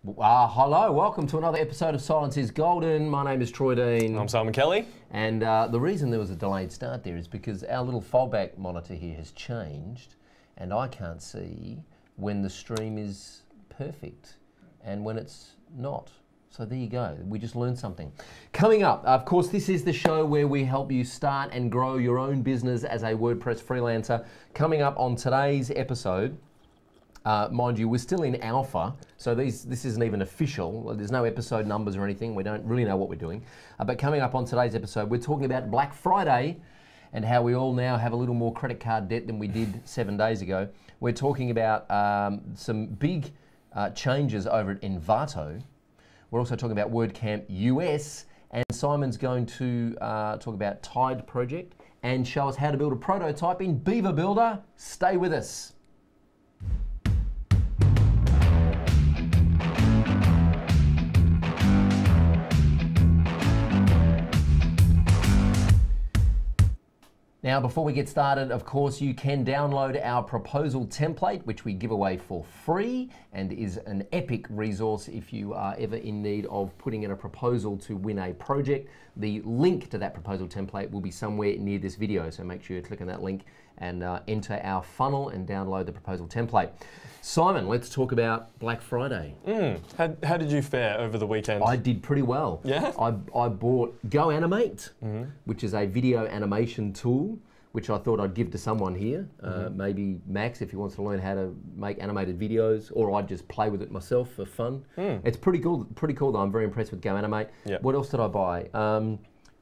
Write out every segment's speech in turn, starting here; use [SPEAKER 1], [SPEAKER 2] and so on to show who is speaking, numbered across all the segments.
[SPEAKER 1] Hello, welcome to another episode of Silence is Golden. My name is Troy Dean.
[SPEAKER 2] I'm Simon Kelly.
[SPEAKER 1] And the reason there was a delayed start there is because our little fallback monitor here has changed and I can't see when the stream is perfect and when it's not. So there you go, we just learned something. Coming up, of course, this is the show where we help you start and grow your own business as a WordPress freelancer. Coming up on today's episode, mind you, we're still in alpha, so this isn't even official. There's no episode numbers or anything. We don't really know what we're doing. But coming up on today's episode, we're talking about Black Friday and how we all now have a little more credit card debt than we did 7 days ago. We're talking about some big changes over at Envato. We're also talking about WordCamp US, and Simon's going to talk about Tide Project and show us how to build a prototype in Beaver Builder. Stay with us. Now, before we get started, of course, you can download our proposal template, which we give away for free and is an epic resource if you are ever in need of putting in a proposal to win a project. The link to that proposal template will be somewhere near this video, so make sure you click on that link and enter our funnel and download the proposal template. Simon, let's talk about Black Friday.
[SPEAKER 2] How did you fare over the weekend?
[SPEAKER 1] I did pretty well.
[SPEAKER 2] Yeah?
[SPEAKER 1] I bought Go Animate, which is a video animation tool, which I thought I'd give to someone here. Maybe Max, if he wants to learn how to make animated videos, or I'd just play with it myself for fun. It's pretty cool though. I'm very impressed with Go Animate. Yep. What else did I buy?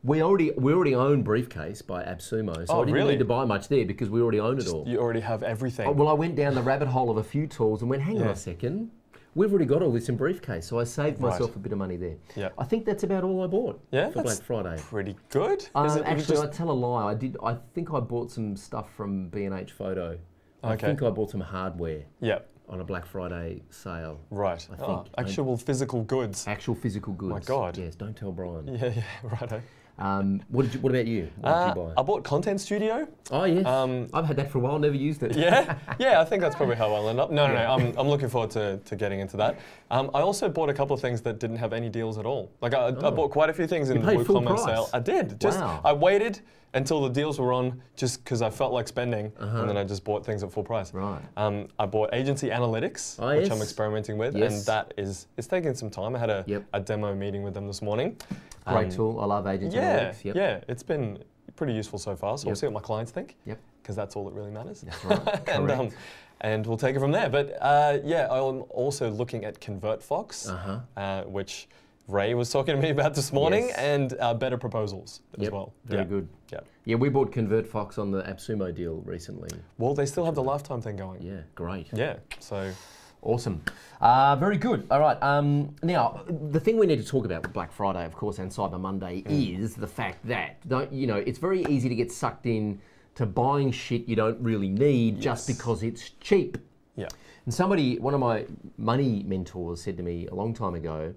[SPEAKER 1] We already own Briefcase by AppSumo, so I didn't need to buy much there because we already own it all.
[SPEAKER 2] You already have everything.
[SPEAKER 1] Well, I went down the rabbit hole of a few tools and went, hang on a second, we've already got all this in Briefcase, so I saved myself a bit of money there. Yep. I think that's about all I bought for Black Friday.
[SPEAKER 2] Pretty good.
[SPEAKER 1] Actually, I tell a lie. I think I bought some stuff from B&H Photo. I think I bought some hardware. Yep. On a Black Friday sale.
[SPEAKER 2] Right.
[SPEAKER 1] I think.
[SPEAKER 2] Actual physical goods.
[SPEAKER 1] Actual physical goods.
[SPEAKER 2] My God.
[SPEAKER 1] Yes, don't tell Brian.
[SPEAKER 2] Yeah, righto.
[SPEAKER 1] What about you? What did you buy?
[SPEAKER 2] I bought Content Studio.
[SPEAKER 1] Oh yes, I've had that for a while, never used it.
[SPEAKER 2] Yeah, I think that's probably how I'll end up. No, I'm looking forward to getting into that. I also bought a couple of things that didn't have any deals at all. Like I bought quite a few things in the WooCommerce sale. I did. I waited until the deals were on just because I felt like spending, and then I just bought things at full price. Right. I bought Agency Analytics, which I'm experimenting with, and it's taking some time. I had a demo meeting with them this morning.
[SPEAKER 1] Great tool. I love Agency Analytics. Yep.
[SPEAKER 2] Yeah, it's been pretty useful so far, so we'll see what my clients think, because that's all that really matters.
[SPEAKER 1] That's right.
[SPEAKER 2] And we'll take it from there. But I'm also looking at ConvertFox, which Ray was talking to me about this morning, and Better Proposals as well.
[SPEAKER 1] Very good. Yeah, we bought ConvertFox on the AppSumo deal recently.
[SPEAKER 2] Well, they still have the lifetime thing going.
[SPEAKER 1] Yeah, great.
[SPEAKER 2] Yeah, so.
[SPEAKER 1] Awesome. Very good. All right. Now, the thing we need to talk about with Black Friday, of course, and Cyber Monday is the fact that, it's very easy to get sucked in to buying shit you don't really need just because it's cheap. Yeah. And one of my money mentors said to me a long time ago,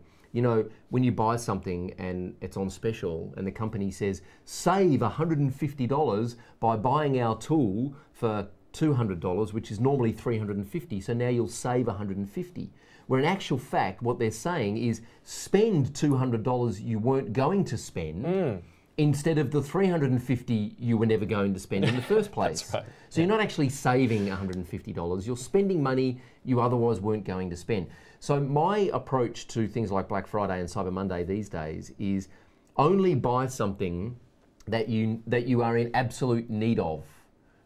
[SPEAKER 1] when you buy something and it's on special and the company says, save $150 by buying our tool for $200, which is normally $350, so now you'll save $150. Where in actual fact, what they're saying is spend $200 you weren't going to spend instead of the $350 you were never going to spend in the first place.
[SPEAKER 2] That's right.
[SPEAKER 1] So you're not actually saving $150, you're spending money you otherwise weren't going to spend. So my approach to things like Black Friday and Cyber Monday these days is only buy something that you are in absolute need of.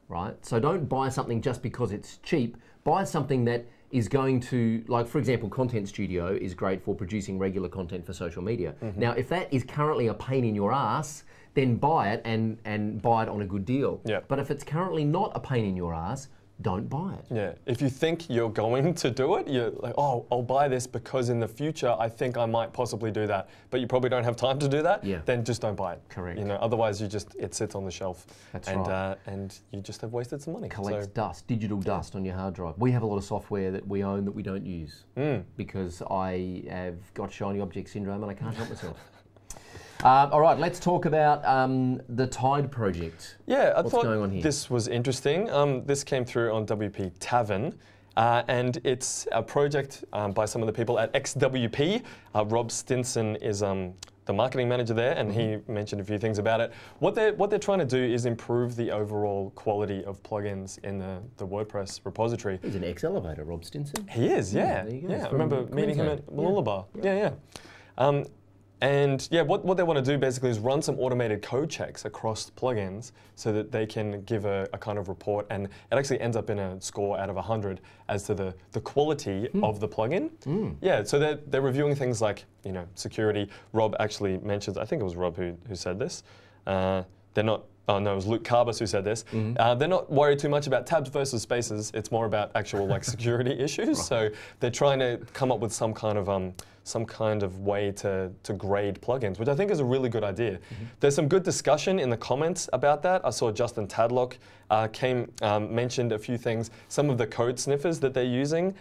[SPEAKER 1] Right? So don't buy something just because it's cheap. Buy something that is going to, like for example, Content Studio is great for producing regular content for social media. Now, if that is currently a pain in your ass, then buy it and buy it on a good deal. But if it's currently not a pain in your ass, don't buy it.
[SPEAKER 2] Yeah, if you think you're going to do it, you're like, oh, I'll buy this because in the future I think I might possibly do that, but you probably don't have time to do that, then just don't buy it.
[SPEAKER 1] Correct.
[SPEAKER 2] Otherwise it sits on the shelf.
[SPEAKER 1] That's right.
[SPEAKER 2] And you just have wasted some money.
[SPEAKER 1] Collects dust, digital dust on your hard drive. We have a lot of software that we own that we don't use because I have got shiny object syndrome and I can't help myself. All right, let's talk about the Tide project.
[SPEAKER 2] Yeah, I
[SPEAKER 1] What's
[SPEAKER 2] thought
[SPEAKER 1] going on here?
[SPEAKER 2] This was interesting. This came through on WP Tavern, And it's a project by some of the people at XWP. Rob Stinson is the marketing manager there, and he mentioned a few things about it. What they're trying to do is improve the overall quality of plugins in the WordPress repository.
[SPEAKER 1] He's an ex-elevator, Rob Stinson.
[SPEAKER 2] He is, yeah. I remember meeting him at Mooloolaba. Yeah. And yeah, what they want to do basically is run some automated code checks across plugins so that they can give a kind of report, and it actually ends up in a score out of 100 as to the quality of the plugin. Yeah, so they're reviewing things like, you know, security. Rob actually mentions, I think it was Rob who said this. They're not. Oh no, it was Luke Carbus who said this. They're not worried too much about tabs versus spaces. It's more about actual like security issues. Right. So they're trying to come up with some kind of way to grade plugins, which I think is a really good idea. There's some good discussion in the comments about that. I saw Justin Tadlock mentioned a few things. Some of the code sniffers that they're using.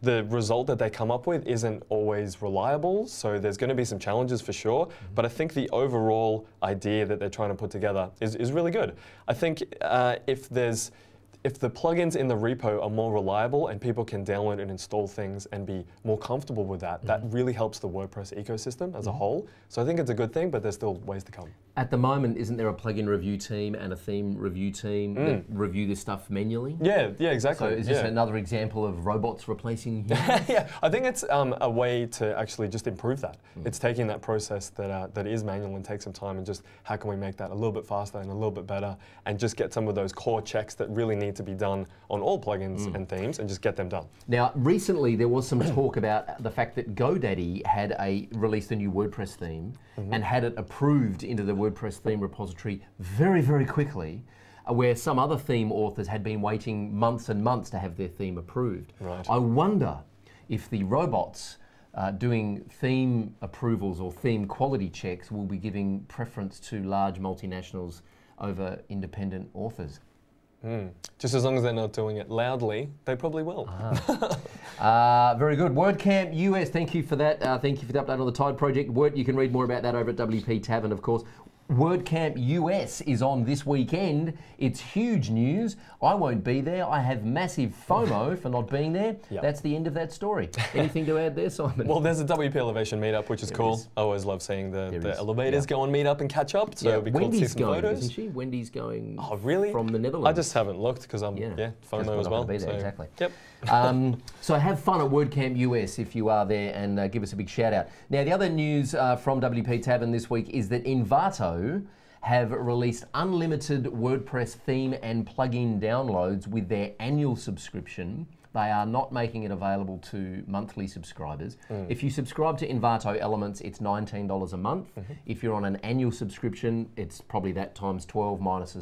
[SPEAKER 2] The result that they come up with isn't always reliable, so there's going to be some challenges for sure, but I think the overall idea that they're trying to put together is really good. I think if the plugins in the repo are more reliable and people can download and install things and be more comfortable with that, that really helps the WordPress ecosystem as a whole. So I think it's a good thing, but there's still ways to come.
[SPEAKER 1] At the moment, isn't there a plugin review team and a theme review team that review this stuff manually? Yeah,
[SPEAKER 2] exactly.
[SPEAKER 1] So is this another example of robots replacing humans?
[SPEAKER 2] Yeah, I think it's a way to actually just improve that. It's taking that process that is manual and takes some time, and just how can we make that a little bit faster and a little bit better, and just get some of those core checks that really need to be done on all plugins and themes, and just get them done. Now,
[SPEAKER 1] recently there was some talk about the fact that GoDaddy had released a new WordPress theme and had it approved into the WordPress theme repository very, very quickly, where some other theme authors had been waiting months and months to have their theme approved.
[SPEAKER 2] Right.
[SPEAKER 1] I wonder if the robots doing theme approvals or theme quality checks will be giving preference to large multinationals over independent authors.
[SPEAKER 2] Just as long as they're not doing it loudly, they probably will.
[SPEAKER 1] Very good. WordCamp US, thank you for that. Thank you for the update on the Tide project. You can read more about that over at WP Tavern, of course. WordCamp US is on this weekend. It's huge news. I won't be there. I have massive FOMO for not being there. Yep. That's the end of that story. Anything to add there, Simon?
[SPEAKER 2] Well, there's a WP Elevation meetup, which is cool. I always love seeing the elevators go and meet up and catch up. So it'd be cool to see some photos.
[SPEAKER 1] Isn't she? Wendy's going from the Netherlands.
[SPEAKER 2] I just haven't looked because I'm FOMO as well.
[SPEAKER 1] Be there, exactly.
[SPEAKER 2] Yep.
[SPEAKER 1] So have fun at WordCamp US if you are there, and give us a big shout out. Now, the other news from WP Tavern this week is that Envato have released unlimited WordPress theme and plugin downloads with their annual subscription. They are not making it available to monthly subscribers. If you subscribe to Envato Elements, it's $19 a month. If you're on an annual subscription, it's probably that times 12 minus a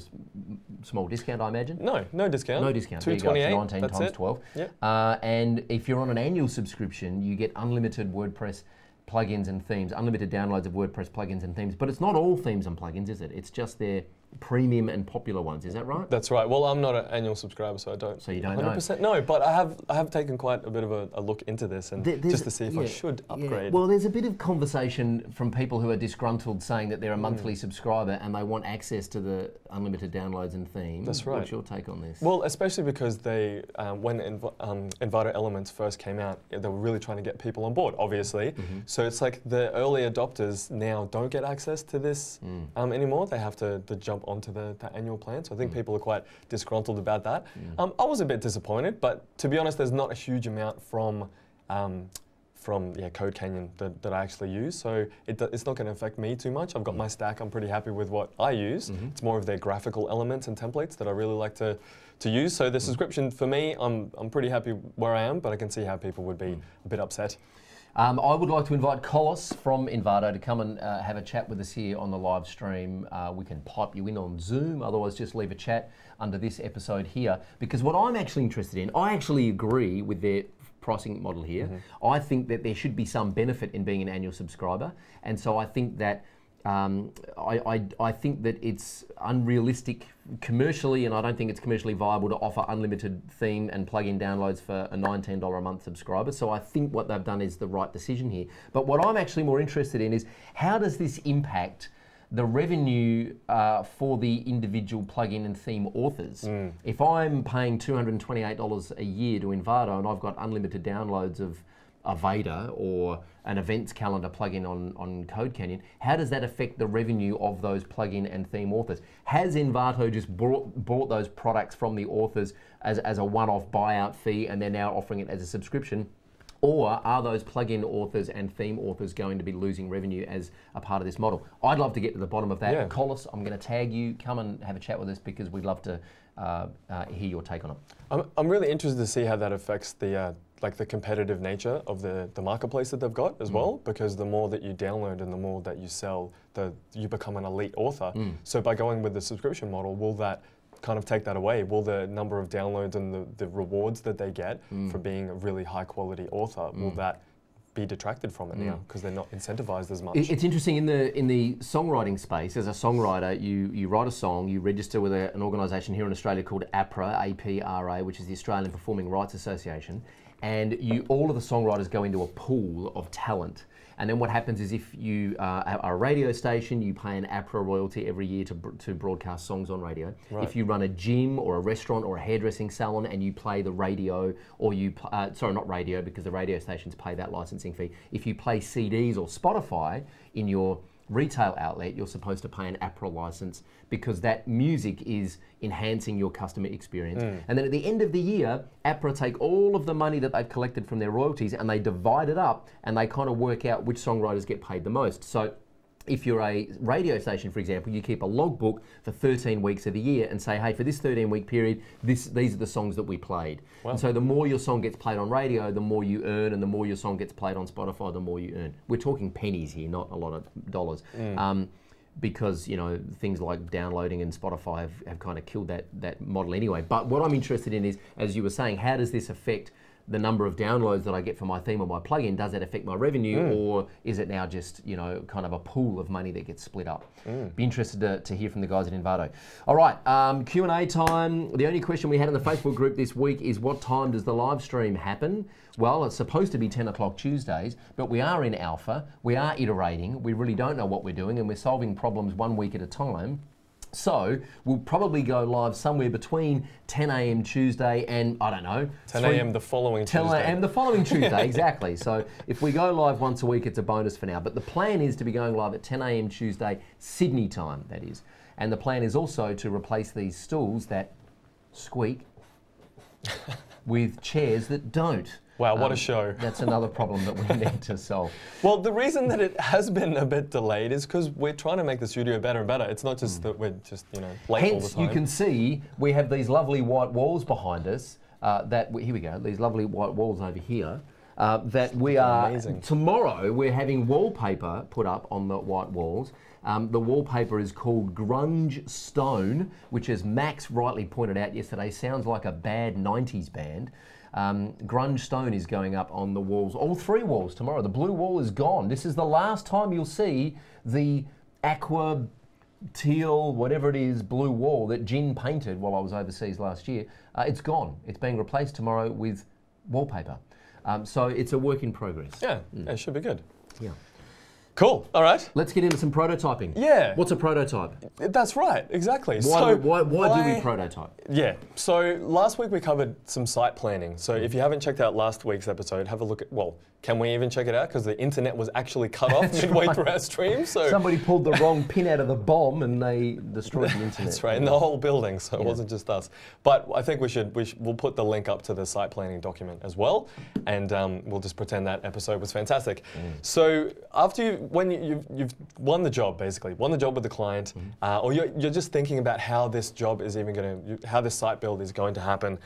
[SPEAKER 1] small discount, I imagine.
[SPEAKER 2] No discount.
[SPEAKER 1] No discount.
[SPEAKER 2] $228.
[SPEAKER 1] 19 times 12.
[SPEAKER 2] Yep.
[SPEAKER 1] And if you're on an annual subscription, you get unlimited WordPress plugins and themes, unlimited downloads of WordPress plugins and themes. But it's not all themes and plugins, is it? It's just their premium and popular ones. Is that right?
[SPEAKER 2] That's right. Well, I'm not an annual subscriber, so I don't.
[SPEAKER 1] So you don't
[SPEAKER 2] 100% know. No, but I have taken quite a bit of a look into this, and just to see if I should upgrade.
[SPEAKER 1] Well, there's a bit of conversation from people who are disgruntled, saying that they're a monthly subscriber and they want access to the unlimited downloads and themes.
[SPEAKER 2] That's right.
[SPEAKER 1] What's your take on this?
[SPEAKER 2] Well, especially because they, when Envato Elements first came out, they were really trying to get people on board, obviously. So it's like the early adopters now don't get access to this anymore. They have to jump onto the annual plan. So I think people are quite disgruntled about that. I was a bit disappointed, but to be honest, there's not a huge amount from Code Canyon that I actually use. So it's not going to affect me too much. I've got my stack. I'm pretty happy with what I use. It's more of their graphical elements and templates that I really like to use. So the subscription for me, I'm pretty happy where I am, but I can see how people would be a bit upset.
[SPEAKER 1] I would like to invite Kolos from Envato to come and have a chat with us here on the live stream. We can pipe you in on Zoom, otherwise just leave a chat under this episode here. Because what I'm actually interested in, I actually agree with their pricing model here. I think that there should be some benefit in being an annual subscriber, and so I think that I think that it's unrealistic commercially, and I don't think it's commercially viable to offer unlimited theme and plugin downloads for a $19 a month subscriber. So I think what they've done is the right decision here. But what I'm actually more interested in is, how does this impact the revenue for the individual plugin and theme authors. If I'm paying $228 a year to Envato and I've got unlimited downloads of Avada or an events calendar plugin on Code Canyon, how does that affect the revenue of those plugin and theme authors? Has Envato just bought those products from the authors as a one-off buyout fee and they're now offering it as a subscription? Or are those plugin authors and theme authors going to be losing revenue as a part of this model? I'd love to get to the bottom of that.
[SPEAKER 2] Yeah.
[SPEAKER 1] Collis, I'm going to tag you. Come and have a chat with us because we'd love to hear your take on it.
[SPEAKER 2] I'm really interested to see how that affects the like the competitive nature of the marketplace that they've got as well, because the more that you download and the more that you sell, you become an elite author. So by going with the subscription model, will that kind of take that away? Will the number of downloads and the rewards that they get for being a really high quality author, will that be detracted from it now because they're not incentivized as much?
[SPEAKER 1] It's interesting in the songwriting space. As a songwriter, you write a song, you register with an organisation here in Australia called APRA, A-P-R-A, which is the Australian Performing Rights Association, and all of the songwriters go into a pool of talent. And then what happens is if you are a radio station, you pay an APRA royalty every year to broadcast songs on radio. Right. If you run a gym or a restaurant or a hairdressing salon and you play the radio, or sorry, not radio because the radio stations pay that licensing fee. If you play CDs or Spotify in your retail outlet, you're supposed to pay an APRA license because that music is enhancing your customer experience. And then at the end of the year, APRA take all of the money that they've collected from their royalties and they divide it up and they kind of work out which songwriters get paid the most. So if you're a radio station, for example, you keep a logbook for 13 weeks of the year and say, hey, for this 13-week period, these are the songs that we played. Wow. And so the more your song gets played on radio, the more you earn, and the more your song gets played on Spotify, the more you earn. We're talking pennies here, not a lot of dollars. Because things like downloading and Spotify have kind of killed that model anyway. But what I'm interested in is, as you were saying, how does this affect the number of downloads that I get for my theme or my plugin? Does that affect my revenue, or is it now just kind of a pool of money that gets split up? Be interested to hear from the guys at Envato. All right, Q&A time. The only question we had in the Facebook group this week is, what time does the live stream happen? Well, it's supposed to be 10 o'clock Tuesdays, but we are in alpha, we are iterating, we really don't know what we're doing, and we're solving problems 1 week at a time. So we'll probably go live somewhere between 10 a.m. Tuesday and, I don't know,
[SPEAKER 2] 10 a.m. the following Tuesday.
[SPEAKER 1] 10 a.m. the following Tuesday, exactly. So if we go live once a week, it's a bonus for now. But the plan is to be going live at 10 a.m. Tuesday, Sydney time, that is. And the plan is also to replace these stools that squeak with chairs that don't.
[SPEAKER 2] Wow, what a show.
[SPEAKER 1] That's another problem that we need to solve.
[SPEAKER 2] Well, the reason that it has been a bit delayed is because we're trying to make the studio better and better. It's not just that we're just, late all the time.
[SPEAKER 1] Hence, you can see we have these lovely white walls behind us. Here we go, these lovely white walls over here. That we are, amazing. Tomorrow, we're having wallpaper put up on the white walls. The wallpaper is called Grunge Stone, which, as Max rightly pointed out yesterday, sounds like a bad 90s band. Grunge Stone is going up on the walls, all 3 walls tomorrow. The blue wall is gone. This is the last time you'll see the aqua, teal, whatever it is, blue wall that Jin painted while I was overseas last year. It's gone. It's being replaced tomorrow with wallpaper. So it's a work in progress.
[SPEAKER 2] Yeah, it should be good.
[SPEAKER 1] Yeah.
[SPEAKER 2] Cool, all right.
[SPEAKER 1] Let's get into some prototyping.
[SPEAKER 2] Yeah.
[SPEAKER 1] What's a prototype?
[SPEAKER 2] That's right, exactly.
[SPEAKER 1] Why do we prototype?
[SPEAKER 2] Yeah, so last week we covered some site planning. So if you haven't checked out last week's episode, have a look at, well, can we even check it out? Because the internet was actually cut off midway through our stream. So
[SPEAKER 1] somebody pulled the wrong pin out of the bomb and they destroyed the internet.
[SPEAKER 2] That's right, in the whole building, so it wasn't just us. But I think we'll put the link up to the site planning document as well, and we'll just pretend that episode was fantastic. So after when you've won the job, basically, won the job with the client, or you're just thinking about how this job is even going to, how this site build is going to happen,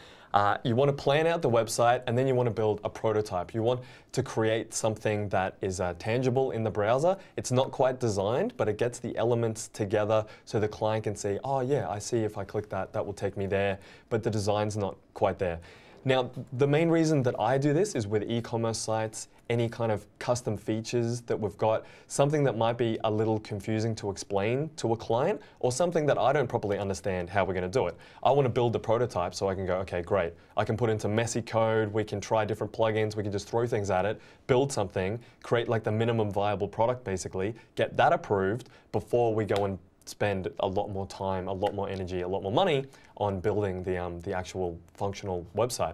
[SPEAKER 2] you want to plan out the website, and then you want to build a prototype. You want to create something that is tangible in the browser. It's not quite designed, but it gets the elements together so the client can see, oh yeah, I see if I click that, that will take me there, but the design's not quite there. Now, the main reason that I do this is with e-commerce sites, any kind of custom features that we've got, something that might be a little confusing to explain to a client, or something that I don't properly understand how we're going to do it. I want to build the prototype so I can go, okay, great. I can put into messy code, we can try different plugins, we can just throw things at it, build something, create like the minimum viable product basically, get that approved before we go and spend a lot more time, a lot more energy, a lot more money on building the actual functional website.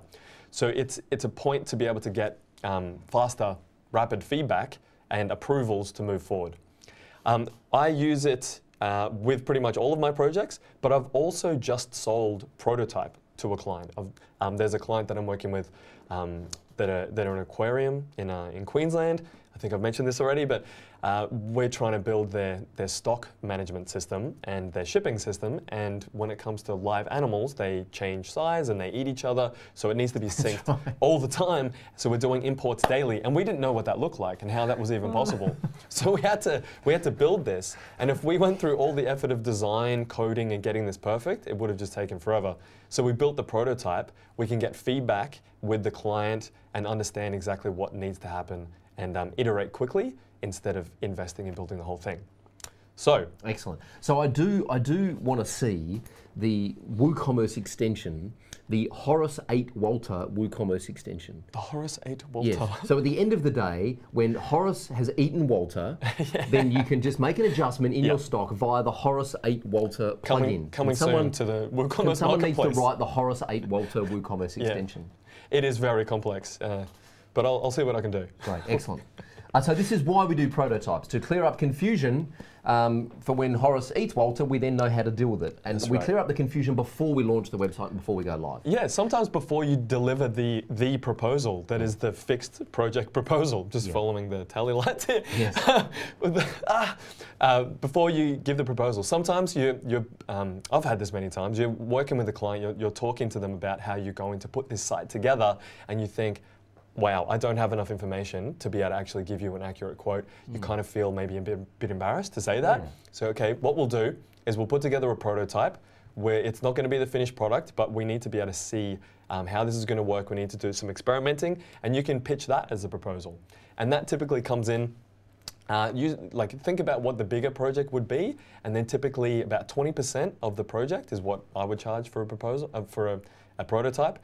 [SPEAKER 2] So it's a point to be able to get faster, rapid feedback and approvals to move forward. I use it with pretty much all of my projects, but I've also just sold prototype to a client. There's a client that I'm working with that are an aquarium in Queensland. I think I've mentioned this already, but we're trying to build their stock management system and their shipping system. And when it comes to live animals, they change size and they eat each other. So it needs to be synced all the time. So we're doing imports daily. And we didn't know what that looked like and how that was even possible. So we had to build this. And if we went through all the effort of design, coding, and getting this perfect, it would have just taken forever. So we built the prototype. We can get feedback with the client and understand exactly what needs to happen and iterate quickly instead of investing in building the whole thing. So
[SPEAKER 1] excellent. So I do want to see the WooCommerce extension, the Horace 8 Walter WooCommerce extension.
[SPEAKER 2] The Horace 8 Walter.
[SPEAKER 1] Yes. So at the end of the day, when Horace has eaten Walter, then you can just make an adjustment in your stock via the Horace 8 Walter plugin.
[SPEAKER 2] Coming soon to the WooCommerce
[SPEAKER 1] someone
[SPEAKER 2] marketplace.
[SPEAKER 1] needs to write the Horace 8 Walter WooCommerce extension.
[SPEAKER 2] It is very complex, but I'll see what I can do.
[SPEAKER 1] Great, excellent. So this is why we do prototypes, to clear up confusion for when Horace eats Walter, we then know how to deal with it. And we clear up the confusion before we launch the website and before we go live.
[SPEAKER 2] Yeah, sometimes before you deliver the proposal, that is the fixed project proposal, just following the tally lights here.
[SPEAKER 1] Yes.
[SPEAKER 2] Before you give the proposal, sometimes I've had this many times, you're working with a client, you're talking to them about how you're going to put this site together, and you think, wow, I don't have enough information to be able to actually give you an accurate quote. You kind of feel maybe a bit embarrassed to say that. So, okay, what we'll do is we'll put together a prototype where it's not going to be the finished product, but we need to be able to see how this is going to work. We need to do some experimenting, and you can pitch that as a proposal. And that typically comes in, think about what the bigger project would be, and then typically about 20% of the project is what I would charge for a proposal, for a prototype.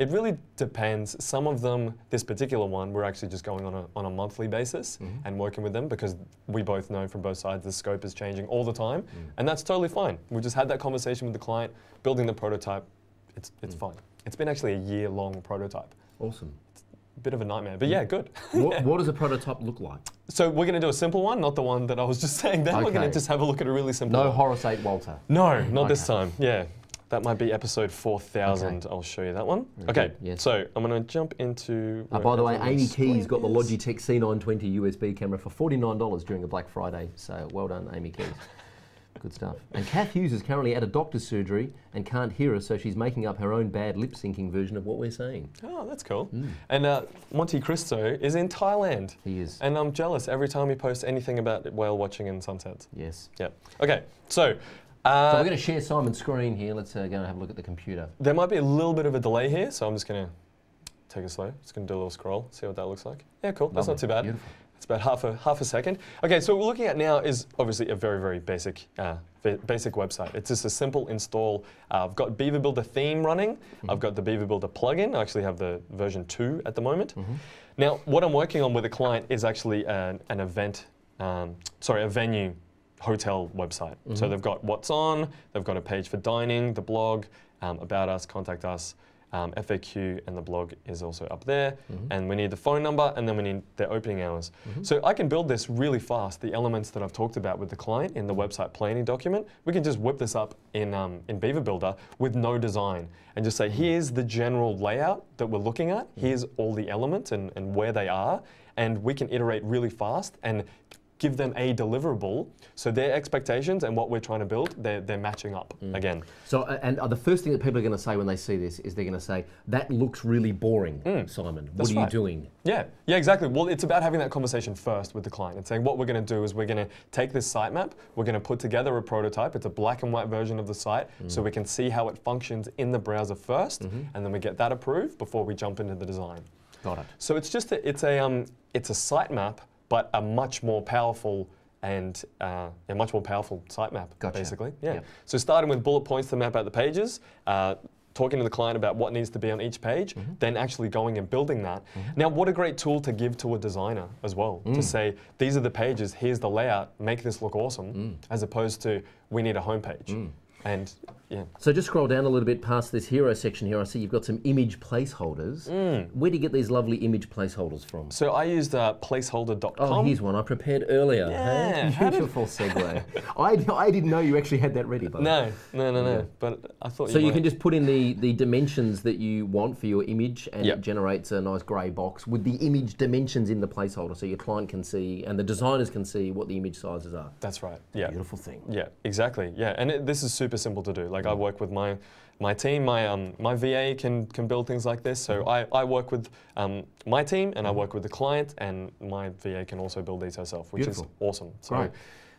[SPEAKER 2] It really depends. Some of them, this particular one, we're actually just going on a monthly basis and working with them because we both know from both sides the scope is changing all the time, and that's totally fine. We just had that conversation with the client, building the prototype. It's fine. It's been actually a year-long prototype.
[SPEAKER 1] Awesome.
[SPEAKER 2] It's a bit of a nightmare, but yeah, good.
[SPEAKER 1] What does a prototype look like?
[SPEAKER 2] So we're going to do a simple one, not the one that I was just saying then. We're going to just have a look at a really simple one.
[SPEAKER 1] No Horace 8 Walter.
[SPEAKER 2] No, not this time. Yeah. That might be episode 4000. I'll show you that one. Okay, so I'm going to jump into...
[SPEAKER 1] by the way, Amy Keys got the Logitech C920 USB camera for $49 during a Black Friday. So well done, Amy Keys. Good stuff. And Kath Hughes is currently at a doctor's surgery and can't hear us, so she's making up her own bad lip-syncing version of what we're saying. Oh,
[SPEAKER 2] that's cool. And Monte Cristo is in Thailand.
[SPEAKER 1] He is.
[SPEAKER 2] And I'm jealous every time he posts anything about whale watching and sunsets.
[SPEAKER 1] Yes.
[SPEAKER 2] Yeah. Okay, so...
[SPEAKER 1] so we're going to share Simon's screen here. Let's go and have a look at the computer.
[SPEAKER 2] There might be a little bit of a delay here, so I'm just going to take it slow. Just going to do a little scroll, see what that looks like. Yeah, cool. That's not too bad. Beautiful. It's about half a second. Okay, so what we're looking at now is obviously a very, very basic website. It's just a simple install. I've got Beaver Builder theme running. I've got the Beaver Builder plugin. I actually have the version 2 at the moment. Now, what I'm working on with a client is actually a venue hotel website. So they've got what's on, they've got a page for dining, the blog, about us, contact us, FAQ, and the blog is also up there. And we need the phone number, and then we need their opening hours. So I can build this really fast, the elements that I've talked about with the client in the website planning document. We can just whip this up in Beaver Builder with no design and just say, here's the general layout that we're looking at, here's all the elements and where they are, and we can iterate really fast and give them a deliverable, so their expectations and what we're trying to build, they're matching up again.
[SPEAKER 1] So, and the first thing that people are going to say when they see this is they're going to say, that looks really boring, Simon. What are you doing?
[SPEAKER 2] Yeah, exactly. Well, it's about having that conversation first with the client and saying what we're going to do is we're going to take this sitemap, we're going to put together a prototype. It's a black and white version of the site, so we can see how it functions in the browser first, and then we get that approved before we jump into the design.
[SPEAKER 1] Got it.
[SPEAKER 2] So it's just it's a sitemap, but a much more powerful and a much more powerful sitemap, basically. Yeah. So starting with bullet points to map out the pages, talking to the client about what needs to be on each page, then actually going and building that. Now, what a great tool to give to a designer as well, to say, these are the pages, here's the layout, make this look awesome, as opposed to, we need a homepage. And yeah.
[SPEAKER 1] So just scroll down a little bit past this hero section here. I see you've got some image placeholders. Where do you get these lovely image placeholders from?
[SPEAKER 2] So I used placeholder.com.
[SPEAKER 1] Oh, here's one I prepared earlier.
[SPEAKER 2] Yeah.
[SPEAKER 1] Hey? Beautiful segue. I didn't know you actually had that ready, by the way.
[SPEAKER 2] No. But I thought
[SPEAKER 1] so you can just put in the dimensions that you want for your image, and it generates a nice grey box with the image dimensions in the placeholder, so your client can see and the designers can see what the image sizes are.
[SPEAKER 2] That's right. Yeah.
[SPEAKER 1] Beautiful thing.
[SPEAKER 2] Yeah, exactly. Yeah, and this is super simple to do. Like I work with my team, my VA can build things like this. So I work with my team and I work with the client, and my VA can also build these herself, which is awesome. So
[SPEAKER 1] Great.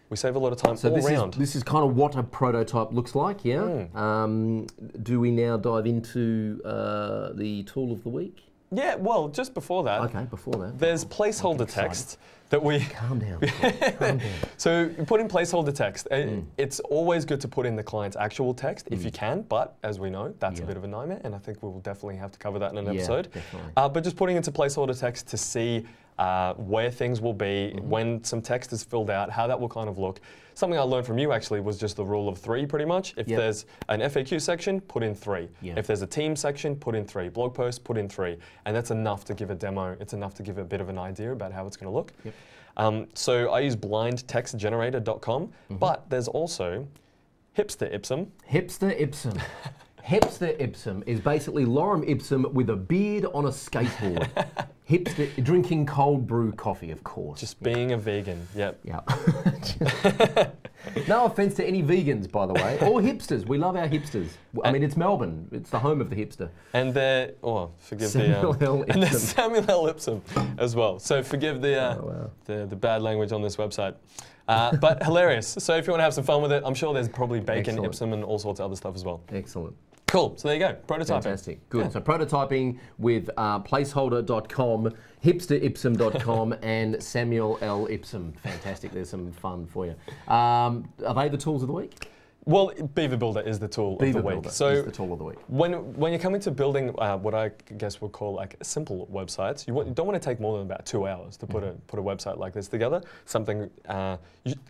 [SPEAKER 2] We save a lot of time all around.
[SPEAKER 1] This is kind of what a prototype looks like, yeah? Do we now dive into the tool of the week?
[SPEAKER 2] Yeah, well, just before that.
[SPEAKER 1] Okay, before that.
[SPEAKER 2] There's placeholder text that we...
[SPEAKER 1] Calm down. Calm down.
[SPEAKER 2] So you put in placeholder text. It's always good to put in the client's actual text if you can, but as we know, that's a bit of a nightmare, and I think we will definitely have to cover that in an episode. But just putting into placeholder text to see where things will be, when some text is filled out, how that will kind of look. Something I learned from you actually was just the rule of 3 pretty much. If there's an FAQ section, put in 3. If there's a team section, put in 3. Blog post, put in 3. And that's enough to give a demo. It's enough to give a bit of an idea about how it's going to look. So I use blindtextgenerator.com, but there's also Hipster Ipsum.
[SPEAKER 1] Hipster Ipsum. Hipster Ipsum is basically Lorem Ipsum with a beard on a skateboard. Hipster, drinking cold brew coffee, of course.
[SPEAKER 2] Just being a vegan, yep.
[SPEAKER 1] No offense to any vegans, by the way, or hipsters. We love our hipsters. I mean, it's Melbourne. It's the home of the hipster.
[SPEAKER 2] And they're, forgive
[SPEAKER 1] Samuel L. Ipsum.
[SPEAKER 2] And there's Samuel L. Ipsum as well. So forgive the bad language on this website. But hilarious. So if you want to have some fun with it, I'm sure there's probably bacon, Ipsum, and all sorts of other stuff as well.
[SPEAKER 1] Excellent.
[SPEAKER 2] Cool, so there you go, prototyping.
[SPEAKER 1] Fantastic, good. So prototyping with placeholder.com, hipsteripsum.com, and Samuel L. Ipsum. Fantastic, there's some fun for you. Are they the tools of the week?
[SPEAKER 2] Well, Beaver Builder is the tool of the week.
[SPEAKER 1] So is the tool of the week.
[SPEAKER 2] When you're coming to building what I guess we'll call like simple websites, you don't want to take more than about 2 hours to put a website like this together. Something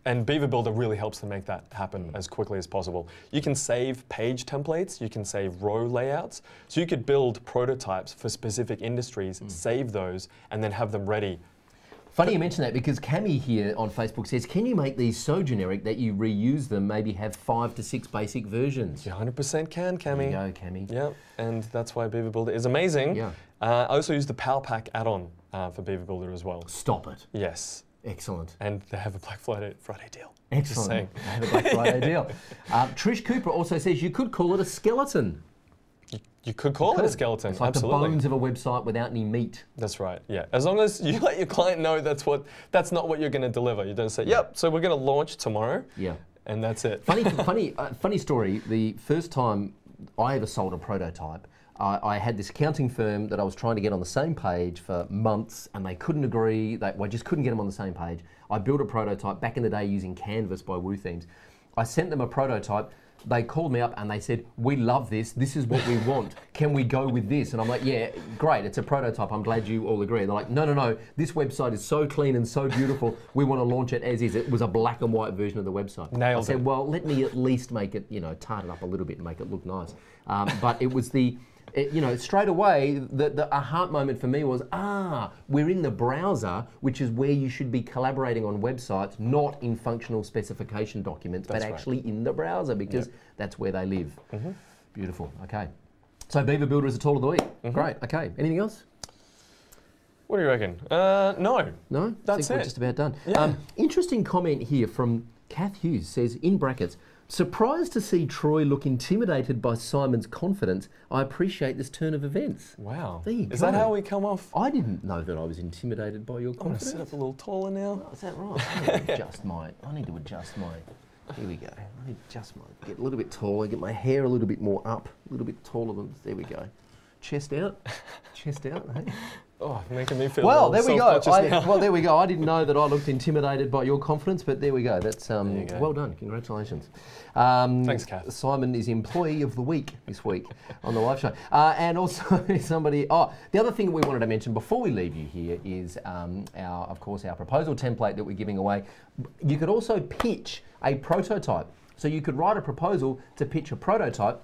[SPEAKER 2] and Beaver Builder really helps to make that happen as quickly as possible. You can save page templates, you can save row layouts, so you could build prototypes for specific industries, save those, and then have them ready.
[SPEAKER 1] Funny you mention that, because Cami here on Facebook says, can you make these so generic that you reuse them, maybe have 5 to 6 basic versions?
[SPEAKER 2] You 100% can, Cami.
[SPEAKER 1] There you go, Cami.
[SPEAKER 2] Yeah, and that's why Beaver Builder is amazing.
[SPEAKER 1] Yeah.
[SPEAKER 2] I also use the Power Pack add-on for Beaver Builder as well.
[SPEAKER 1] Stop it.
[SPEAKER 2] Yes.
[SPEAKER 1] Excellent.
[SPEAKER 2] And they have a Black Friday deal.
[SPEAKER 1] Excellent.
[SPEAKER 2] Just saying.
[SPEAKER 1] They have a Black Friday deal. Trish Cooper also says you could call it a skeleton.
[SPEAKER 2] You could call it a skeleton,
[SPEAKER 1] it's like
[SPEAKER 2] absolutely.
[SPEAKER 1] The bones of a website without any meat.
[SPEAKER 2] That's right, yeah. As long as you let your client know that's not what you're going to deliver. You don't say, yep, so we're going to launch tomorrow. Yeah. And that's it.
[SPEAKER 1] Funny story. The first time I ever sold a prototype, I had this accounting firm that I was trying to get on the same page for months, and they couldn't agree. I just couldn't get them on the same page. I built a prototype back in the day using Canvas by WooThemes. I sent them a prototype. They called me up and they said, we love this. This is what we want. Can we go with this? And I'm like, yeah, great. It's a prototype. I'm glad you all agree. And they're like, no. This website is so clean and so beautiful. We want to launch it as is. It was a black and white version of the website.
[SPEAKER 2] Nailed it.
[SPEAKER 1] I said, well, let me at least make it, tart it up a little bit and make it look nice. But it was straight away, the aha moment for me was, we're in the browser, which is where you should be collaborating on websites, not in functional specification documents, but actually in the browser, because that's where they live. Beautiful, okay. So Beaver Builder is a tool of the week. Great, okay. Anything else?
[SPEAKER 2] What do you reckon? No.
[SPEAKER 1] No?
[SPEAKER 2] That's
[SPEAKER 1] We're
[SPEAKER 2] it.
[SPEAKER 1] just about done.
[SPEAKER 2] Yeah.
[SPEAKER 1] Interesting comment here from Kath Hughes, says, in brackets, surprised to see Troy look intimidated by Simon's confidence. I appreciate this turn of events.
[SPEAKER 2] Wow.
[SPEAKER 1] There you go.
[SPEAKER 2] Is that how we come off?
[SPEAKER 1] I didn't know that I was intimidated by your
[SPEAKER 2] I'm going to
[SPEAKER 1] confidence.
[SPEAKER 2] sit up a little taller now.
[SPEAKER 1] Oh, is that right? I need to adjust my, here we go. I need to adjust my, get a little bit taller, get my hair a little bit more up, a little bit taller than, there we go. Chest out, chest out, hey?
[SPEAKER 2] Oh, making me feel
[SPEAKER 1] well, there we go.
[SPEAKER 2] now.
[SPEAKER 1] Well, there we go. I didn't know that I looked intimidated by your confidence, but there we go. That's
[SPEAKER 2] you go.
[SPEAKER 1] well done. Congratulations.
[SPEAKER 2] Thanks, Kath.
[SPEAKER 1] Simon is Employee of the Week this week on the live show. And also somebody, the other thing we wanted to mention before we leave you here is, of course, our proposal template that we're giving away. You could also pitch a prototype. So you could write a proposal to pitch a prototype.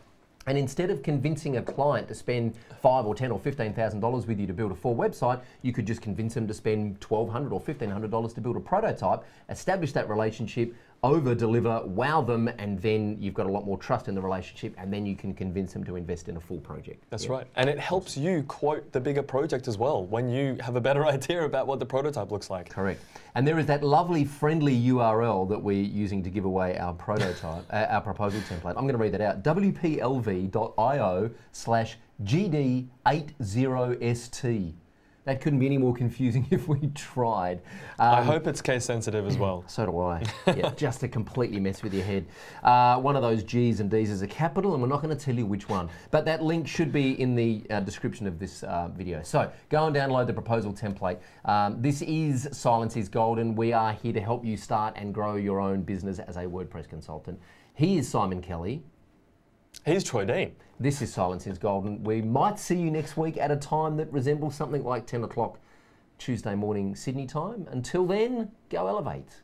[SPEAKER 1] And instead of convincing a client to spend $5,000 or $10,000 or $15,000 with you to build a full website, you could just convince them to spend $1,200 or $1,500 to build a prototype, establish that relationship, over-deliver, wow them, and then you've got a lot more trust in the relationship, and then you can convince them to invest in a full project.
[SPEAKER 2] That's right. And it helps you quote the bigger project as well when you have a better idea about what the prototype looks like.
[SPEAKER 1] Correct. And there is that lovely friendly URL that we're using to give away our prototype, our proposal template. I'm going to read that out. wplv.io/GD80ST. That couldn't be any more confusing if we tried.
[SPEAKER 2] I hope it's case sensitive as well.
[SPEAKER 1] So do I. Yeah, just to completely mess with your head. One of those G's and D's is a capital, and we're not going to tell you which one. But that link should be in the description of this video. So go and download the proposal template. This is Silence is Golden. We are here to help you start and grow your own business as a WordPress consultant. He is Simon Kelly.
[SPEAKER 2] He's Troy Dean.
[SPEAKER 1] This is Silence is Golden. We might see you next week at a time that resembles something like 10 o'clock Tuesday morning Sydney time. Until then, go elevate.